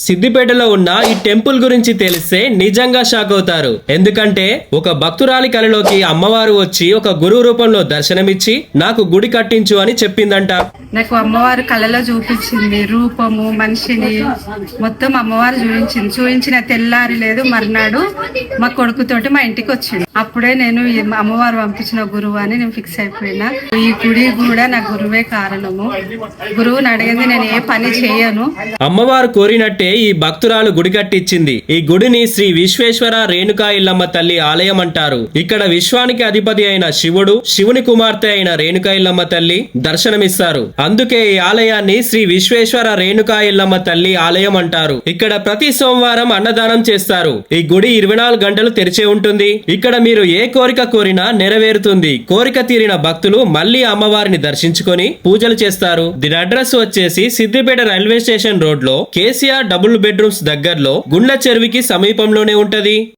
సిద్దిపేటలో ఉన్న ఈ టెంపుల్ గురించి తెలిస్తే నిజంగా షాక్ అవుతారు. ఎందుకంటే ఒక భక్తురాలి కలలోకి అమ్మవారు వచ్చి ఒక గురువు రూపంలో దర్శనమిచ్చి నాకు గుడి కట్టించు అని చెప్పిందంట. నాకు అమ్మవారు కళలో చూపించింది, రూపము మనిషిని మొత్తం అమ్మవారు చూపించిన తెల్లారి లేదు మర్నాడు మా కొడుకుతోటి మా ఇంటికి వచ్చిండు. అప్పుడే నేను అమ్మవారు పంపించిన గురువు అని నేను ఫిక్స్ అయిపోయినా. ఈ గుడి కూడా నా గురువే కారణము. గురువుని అడిగింది నేను ఏ పని చేయను. అమ్మవారు కోరినట్టే ఈ భక్తురాలు గుడి కట్టించింది. ఈ గుడిని శ్రీ విశ్వేశ్వర రేణుకా ఇల్లమ్మ తల్లి ఆలయం అంటారు. ఇక్కడ విశ్వానికి అధిపతి అయిన శివుడు, శివుని కుమార్తె అయిన రేణుకా ఇల్లమ్మ తల్లి దర్శనమిస్తారు. అందుకే ఈ ఆలయాన్ని శ్రీ విశ్వేశ్వర రేణుకా ఇల్లమ్మ తల్లి ఆలయం అంటారు. ఇక్కడ ప్రతి సోమవారం అన్నదానం చేస్తారు. ఈ గుడి 24 గంటలు తెరిచే ఉంటుంది. ఇక్కడ మీరు ఏ కోరిక కోరినా నెరవేరుతుంది. కోరిక తీరిన భక్తులు మళ్లీ అమ్మవారిని దర్శించుకొని పూజలు చేస్తారు. దీని అడ్రస్ వచ్చేసి సిద్దిపేట రైల్వే స్టేషన్ రోడ్ లో కేసీఆర్ డబుల్ బెడ్రూమ్స్ దగ్గరలో గుండ్ల చెరువుకి సమీపంలోనే ఉంటది.